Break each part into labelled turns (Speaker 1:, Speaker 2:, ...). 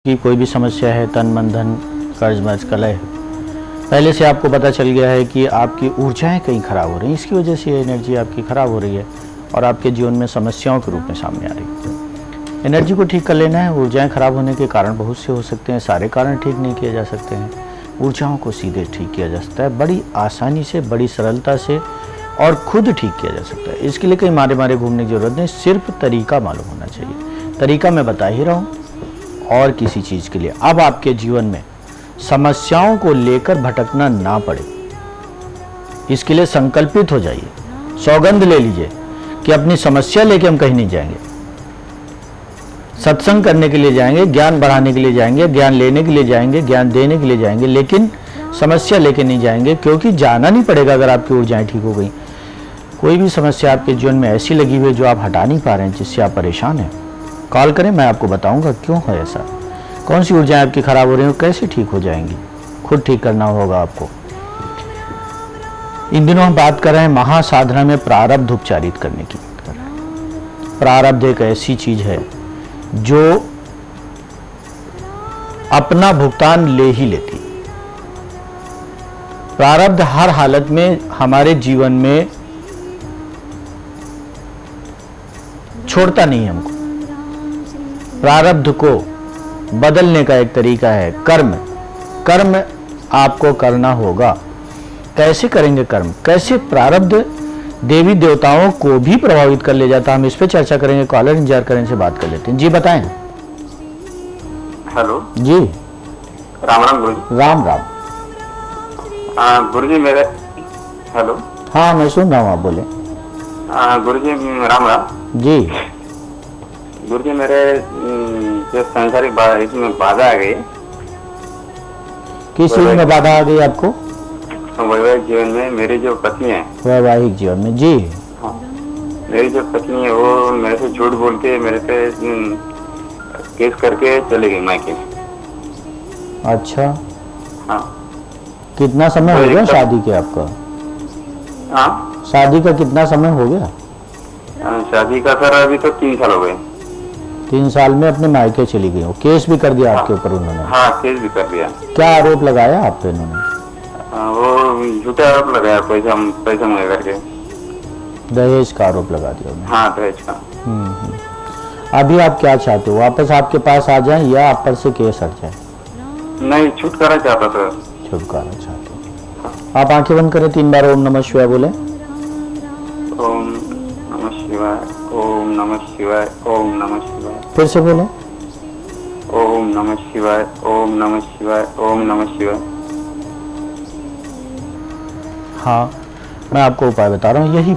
Speaker 1: की कोई भी समस्या है, तन मन धन कर्ज मर्ज कलह, पहले से आपको पता चल गया है कि आपकी ऊर्जाएं कहीं खराब हो रही हैं, इसकी वजह से ये एनर्जी आपकी खराब हो रही है और आपके जीवन में समस्याओं के रूप में सामने आ रही है। एनर्जी को ठीक कर लेना है। ऊर्जाएं खराब होने के कारण बहुत से हो सकते हैं, सारे कारण ठीक नहीं किए जा सकते हैं। ऊर्जाओं को सीधे ठीक किया जा सकता है, बड़ी आसानी से, बड़ी सरलता से और खुद ठीक किया जा सकता है। इसके लिए कहीं मारे मारे घूमने की जरूरत नहीं, सिर्फ तरीका मालूम होना चाहिए। तरीका मैं बता ही रहा हूँ, और किसी चीज़ के लिए अब आपके जीवन में समस्याओं को लेकर भटकना ना पड़े, इसके लिए संकल्पित हो जाइए। सौगंध ले लीजिए कि अपनी समस्या लेके हम कहीं नहीं जाएंगे, सत्संग करने के लिए जाएंगे, ज्ञान बढ़ाने के लिए जाएंगे, ज्ञान लेने के लिए जाएंगे, ज्ञान देने के लिए जाएंगे, लेकिन समस्या लेके नहीं जाएंगे, क्योंकि जाना नहीं पड़ेगा अगर आपकी ऊर्जाएं ठीक हो गई। कोई भी समस्या आपके जीवन में ऐसी लगी हुई है जो आप हटा नहीं पा रहे हैं, जिससे आप परेशान हैं, कॉल करें, मैं आपको बताऊंगा क्यों है ऐसा, कौन सी ऊर्जाएं आपकी खराब हो रही हैं, कैसे ठीक हो जाएंगी। खुद ठीक करना होगा आपको। इन दिनों हम बात कर रहे हैं महासाधना में प्रारब्ध उपचारित करने की। प्रारब्ध एक ऐसी चीज है जो अपना भुगतान ले ही लेती है। प्रारब्ध हर हालत में हमारे जीवन में छोड़ता नहीं है हमको। प्रारब्ध को बदलने का एक तरीका है कर्म। कर्म आपको करना होगा। कैसे करेंगे कर्म, कैसे प्रारब्ध देवी देवताओं को भी प्रभावित कर ले जाता, हम इस पे चर्चा करेंगे। कॉलर इंतजार करें, से बात कर लेते हैं। जी बताएं।
Speaker 2: हेलो
Speaker 1: जी,
Speaker 2: राम राम गुरुजी।
Speaker 1: राम राम।
Speaker 2: गुरुजी मेरे, हेलो,
Speaker 1: हाँ मैं सुन रहा हूँ, आप बोले।
Speaker 2: गुरुजी राम राम
Speaker 1: जी।
Speaker 2: गुरुजी मेरे जो सांसारिक इसमें बाधा आ गई।
Speaker 1: किस चीज में बाधा आ गई आपको?
Speaker 2: वैवाहिक जीवन में मेरी जो पत्नी है।
Speaker 1: वैवाहिक जीवन में, जी।
Speaker 2: हाँ, मेरी जो पत्नी है वो मेरे से झूठ बोल के मेरे पे केस करके चले गई मायके में।
Speaker 1: अच्छा,
Speaker 2: हाँ।
Speaker 1: कितना समय हो गया शादी के आपका?
Speaker 2: हाँ,
Speaker 1: शादी का कितना समय हो गया?
Speaker 2: शादी का सर अभी तो 3 साल हो गए।
Speaker 1: 3 साल में अपने मायके चली गई हो, केस भी कर दिया आपके ऊपर उन्होंने?
Speaker 2: हाँ, केस भी कर दिया।
Speaker 1: क्या आरोप लगाया आप पे इन्होंने?
Speaker 2: वो झूठा आरोप लगाया, पैसा मांग करके।
Speaker 1: दहेज का आरोप लगा दिया उन्होंने?
Speaker 2: हाँ, दहेज का।
Speaker 1: अभी आप क्या चाहते हो, वापस आपके पास आ जाए या आप पर से केस हट जाए?
Speaker 2: नहीं, छुटकारा चाहता था।
Speaker 1: छुटकारा चाहते हो। आप आंखें बंद करें, 3 बार ओम नमः शिवाय बोले।
Speaker 2: ओम नमः शिवाय, ओम नमः शिवाय, ओम नमः शिवाय।
Speaker 1: फिर से बोले।
Speaker 2: ओम नमः शिवाय, ओम नमः शिवाय, ओम नमः शिवाय।
Speaker 1: हाँ, मैं आपको उपाय बता रहा हूँ। यही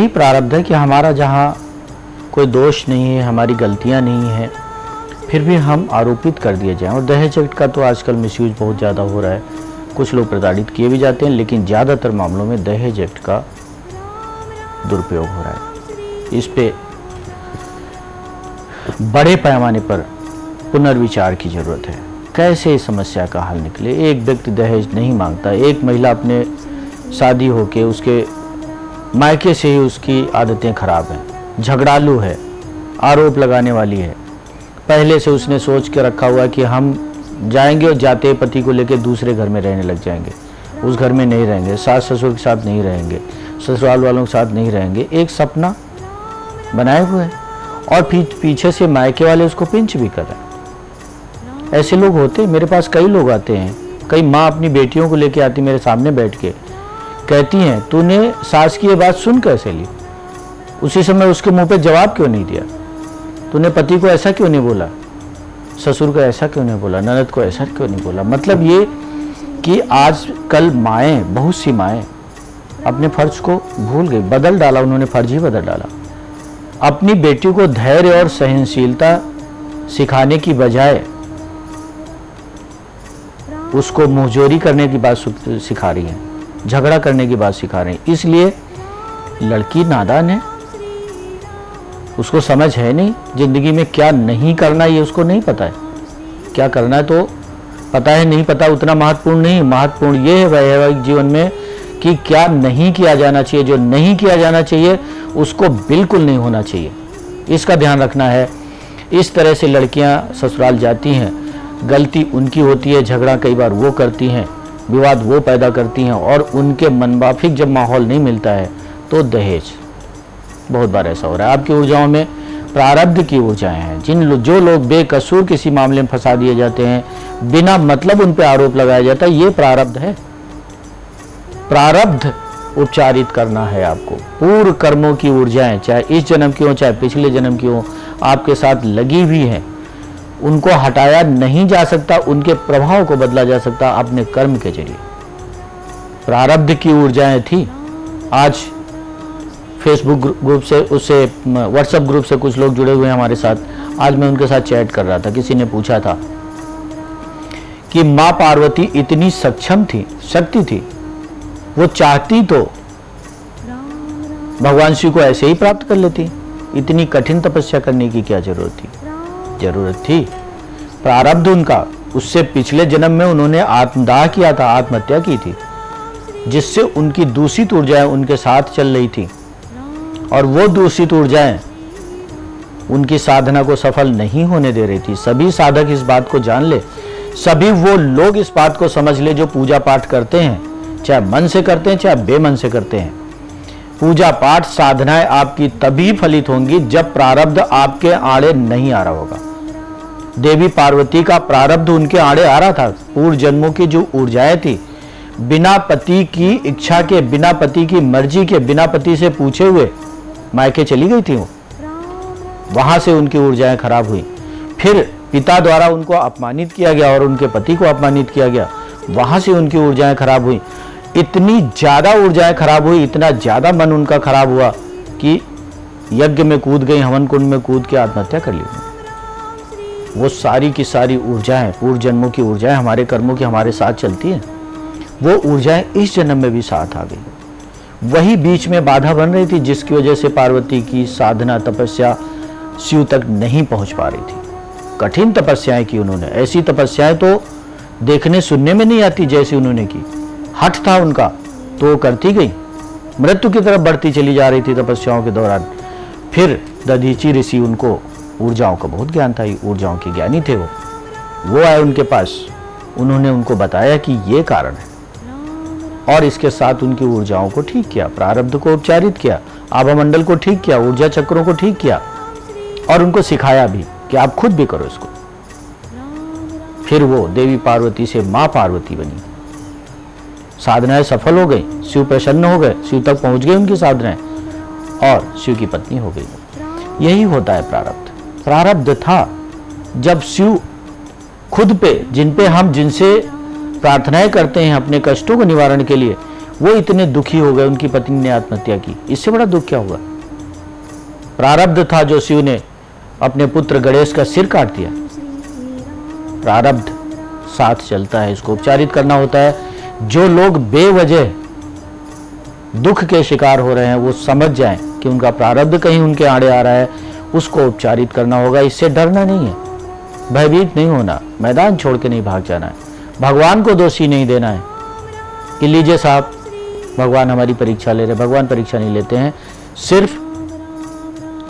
Speaker 1: प्रारब्ध है कि हमारा जहाँ कोई दोष नहीं है, हमारी गलतियाँ नहीं हैं, फिर भी हम आरोपित कर दिए जाएं। और दहेज एक्ट का तो आजकल मिसयूज बहुत ज़्यादा हो रहा है, कुछ लोग प्रताड़ित किए भी जाते हैं, लेकिन ज़्यादातर मामलों में दहेज एक्ट का दुरुपयोग हो रहा है। इस पे बड़े पैमाने पर पुनर्विचार की जरूरत है। कैसे इस समस्या का हल निकले। एक व्यक्ति दहेज नहीं मांगता, एक महिला अपने शादी होके उसके मायके से ही उसकी आदतें खराब हैं, झगड़ालू है, आरोप लगाने वाली है, पहले से उसने सोच के रखा हुआ कि हम जाएंगे और जाते पति को लेकर दूसरे घर में रहने लग जाएंगे, उस घर में नहीं रहेंगे, सास ससुर के साथ नहीं रहेंगे, ससुराल वालों के साथ नहीं रहेंगे, एक सपना बनाए हुए हैं और पीछे से मायके वाले उसको पिंच भी कर रहे हैं। ऐसे लोग होते हैं, मेरे पास कई लोग आते हैं। कई माँ अपनी बेटियों को लेके आती मेरे सामने बैठ के, कहती हैं तूने सास की ये बात सुन कैसे ली, उसी समय उसके मुंह पे जवाब क्यों नहीं दिया, तूने पति को ऐसा क्यों नहीं बोला, ससुर को ऐसा क्यों नहीं बोला, ननद को ऐसा क्यों नहीं बोला। मतलब ये कि आज कल माएँ, बहुत सी माएँ अपने फर्ज को भूल गई, बदल डाला उन्होंने, फर्ज ही बदल डाला। अपनी बेटी को धैर्य और सहनशीलता सिखाने की बजाय उसको मुंहजोरी करने की बात सिखा रही है, झगड़ा करने की बात सिखा रही है। इसलिए लड़की नादान है, उसको समझ है नहीं जिंदगी में क्या नहीं करना, ये उसको नहीं पता है। क्या करना है तो पता है, नहीं पता उतना महत्वपूर्ण नहीं। महत्वपूर्ण ये है वैवाहिक जीवन में कि क्या नहीं किया जाना चाहिए। जो नहीं किया जाना चाहिए उसको बिल्कुल नहीं होना चाहिए, इसका ध्यान रखना है। इस तरह से लड़कियां ससुराल जाती हैं, गलती उनकी होती है, झगड़ा कई बार वो करती हैं, विवाद वो पैदा करती हैं, और उनके मनमाफिक जब माहौल नहीं मिलता है तो दहेज, बहुत बार ऐसा हो रहा है। आपकी ऊर्जाओं में प्रारब्ध की ऊर्जाएं हैं। जो लोग बेकसूर किसी मामले में फंसा दिए जाते हैं, बिना मतलब उन पर आरोप लगाया जाता है, ये प्रारब्ध है। प्रारब्ध उपचारित करना है आपको। पूर्व कर्मों की ऊर्जाएं, चाहे इस जन्म की हो चाहे पिछले जन्म की हो, आपके साथ लगी हुई हैं, उनको हटाया नहीं जा सकता, उनके प्रभाव को बदला जा सकता अपने कर्म के जरिए। प्रारब्ध की ऊर्जाएं थी। आज फेसबुक ग्रुप से, उससे व्हाट्सएप ग्रुप से कुछ लोग जुड़े हुए हैं हमारे साथ। आज मैं उनके साथ चैट कर रहा था, किसी ने पूछा था कि माँ पार्वती इतनी सक्षम थी, शक्ति थी, वो चाहती तो भगवान शिव को ऐसे ही प्राप्त कर लेती, इतनी कठिन तपस्या करने की क्या जरूरत थी? जरूरत थी। प्रारब्ध उनका, उससे पिछले जन्म में उन्होंने आत्मदाह किया था, आत्महत्या की थी, जिससे उनकी दूषित ऊर्जाएं उनके साथ चल रही थी, और वो दूषित ऊर्जाएं उनकी साधना को सफल नहीं होने दे रही थी। सभी साधक इस बात को जान ले, सभी वो लोग इस बात को समझ ले जो पूजा पाठ करते हैं, चाहे मन से करते हैं चाहे बेमन से करते हैं। पूजा पाठ साधनाएं आपकी तभी फलित होंगी जब प्रारब्ध आपके आड़े नहीं आ रहा होगा। देवी पार्वती का प्रारब्ध उनके आड़े आ रहा था। पूर्व जन्मों की जो ऊर्जाएं थी, बिना पति की इच्छा के, बिना पति की मर्जी के, बिना पति से पूछे हुए मायके चली गई थी वो। वहां से उनकी ऊर्जाएं खराब हुई। फिर पिता द्वारा उनको अपमानित किया गया और उनके पति को अपमानित किया गया, वहां से उनकी ऊर्जाएं खराब हुई। इतनी ज्यादा ऊर्जाएं खराब हुई, इतना ज्यादा मन उनका खराब हुआ कि यज्ञ में कूद गई, हवन कुंड में कूद के आत्महत्या कर ली। वो सारी की सारी ऊर्जाएं, पूर्व जन्मों की ऊर्जाएं हमारे कर्मों की हमारे साथ चलती हैं। वो ऊर्जाएं इस जन्म में भी साथ आ गई। वही बीच में बाधा बन रही थी, जिसकी वजह से पार्वती की साधना तपस्या शिव तक नहीं पहुंच पा रही थी। कठिन तपस्याएं की उन्होंने, ऐसी तपस्याएं तो देखने सुनने में नहीं आती जैसी उन्होंने की। हठ था उनका तो वो करती गई, मृत्यु की तरफ बढ़ती चली जा रही थी तपस्याओं के दौरान। फिर दधीची ऋषि, उनको ऊर्जाओं का बहुत ज्ञान था, ऊर्जाओं के ज्ञानी थे वो आए उनके पास। उन्होंने उनको बताया कि ये कारण है, और इसके साथ उनकी ऊर्जाओं को ठीक किया, प्रारब्ध को उपचारित किया, आभामंडल को ठीक किया, ऊर्जा चक्रों को ठीक किया, और उनको सिखाया भी कि आप खुद भी करो इसको। फिर वो देवी पार्वती से माँ पार्वती बनी। साधनाएं सफल हो गई, शिव प्रसन्न हो गए, शिव तक पहुंच गई उनकी साधनाएं, और शिव की पत्नी हो गई। यही होता है प्रारब्ध। प्रारब्ध था जब शिव खुद पे, जिनसे प्रार्थनाएं करते हैं अपने कष्टों को निवारण के लिए, वो इतने दुखी हो गए, उनकी पत्नी ने आत्महत्या की। इससे बड़ा दुख क्या होगा? प्रारब्ध था जो शिव ने अपने पुत्र गणेश का सिर काट दिया। प्रारब्ध साथ चलता है, इसको उपचारित करना होता है। जो लोग बेवजह दुख के शिकार हो रहे हैं, वो समझ जाएं कि उनका प्रारब्ध कहीं उनके आड़े आ रहा है, उसको उपचारित करना होगा। इससे डरना नहीं है, भयभीत नहीं होना, मैदान छोड़ के नहीं भाग जाना है, भगवान को दोषी नहीं देना है कि लीजिए साहब भगवान हमारी परीक्षा ले रहे। भगवान परीक्षा नहीं लेते हैं, सिर्फ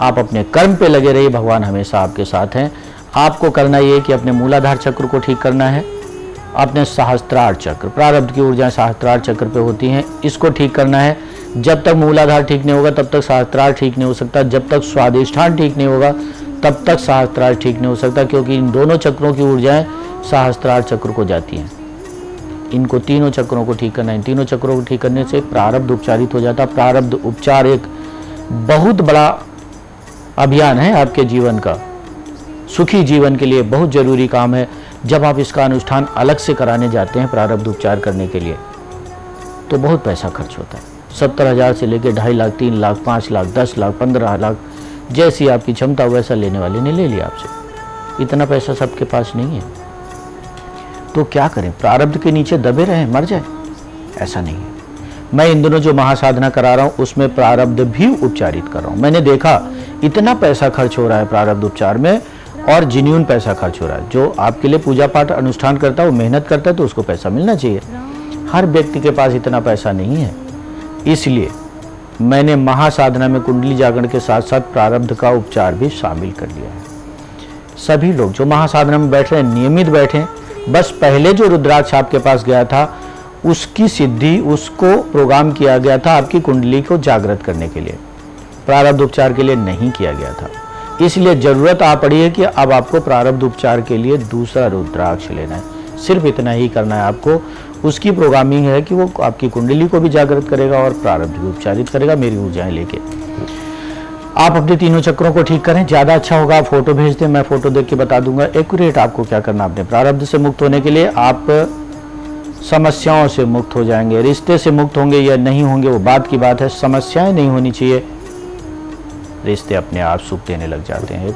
Speaker 1: आप अपने कर्म पे लगे रहिए, भगवान हमेशा आपके साथ हैं। आपको करना ये कि अपने मूलाधार चक्र को ठीक करना है, अपने सहस्त्रार चक्र, प्रारब्ध की ऊर्जाएं सहस्त्रार चक्र पे होती हैं, इसको ठीक करना है। जब तक मूलाधार ठीक नहीं होगा तब तक सहस्त्रार ठीक नहीं हो सकता, जब तक स्वादिष्ठान ठीक नहीं होगा तब तक सहस्त्रार ठीक नहीं हो सकता, क्योंकि इन दोनों चक्रों की ऊर्जाएं सहस्त्रार चक्र को जाती हैं। इनको तीनों चक्रों को ठीक करना है। इन तीनों चक्रों को ठीक करने से प्रारब्ध उपचारित हो जाता। प्रारब्ध उपचार एक बहुत बड़ा अभियान है आपके जीवन का, सुखी जीवन के लिए बहुत जरूरी काम है। जब आप इसका अनुष्ठान अलग से कराने जाते हैं प्रारब्ध उपचार करने के लिए, तो बहुत पैसा खर्च होता है। 70,000 से लेकर 2.5 लाख, 3 लाख, 5 लाख, 10 लाख, 15 लाख, जैसी आपकी क्षमता वैसा लेने वाले ने ले लिया आपसे। इतना पैसा सबके पास नहीं है, तो क्या करें? प्रारब्ध के नीचे दबे रहें, मर जाए? ऐसा नहीं है। मैं इन दिनों जो महासाधना करा रहा हूँ उसमें प्रारब्ध भी उपचारित कर रहा हूँ। मैंने देखा इतना पैसा खर्च हो रहा है प्रारब्ध उपचार में, और जेन्युइन पैसा खर्च हो रहा है। जो आपके लिए पूजा पाठ अनुष्ठान करता है वो मेहनत करता है, तो उसको पैसा मिलना चाहिए। हर व्यक्ति के पास इतना पैसा नहीं है, इसलिए मैंने महासाधना में कुंडली जागरण के साथ साथ प्रारब्ध का उपचार भी शामिल कर लिया है। सभी लोग जो महासाधना में बैठ रहे हैं नियमित बैठें। बस पहले जो रुद्राक्ष आपके पास गया था उसकी सिद्धि, उसको प्रोग्राम किया गया था आपकी कुंडली को जागृत करने के लिए, प्रारब्ध उपचार के लिए नहीं किया गया था। इसलिए जरूरत आ पड़ी है कि अब आपको प्रारब्ध उपचार के लिए दूसरा रुद्राक्ष लेना है। सिर्फ इतना ही करना है आपको। उसकी प्रोग्रामिंग है कि वो आपकी कुंडली को भी जागृत करेगा और प्रारब्ध भी उपचारित करेगा मेरी ऊर्जाएं लेके। आप अपने तीनों चक्रों को ठीक करें, ज़्यादा अच्छा होगा आप फोटो भेज दें, मैं फोटो देख के बता दूंगा एक्यूरेट आपको क्या करना। अपने प्रारब्ध से मुक्त होने के लिए आप समस्याओं से मुक्त हो जाएंगे। रिश्ते से मुक्त होंगे या नहीं होंगे वो बात की बात है, समस्याएं नहीं होनी चाहिए, रिश्ते अपने आप सुख देने लग जाते हैं।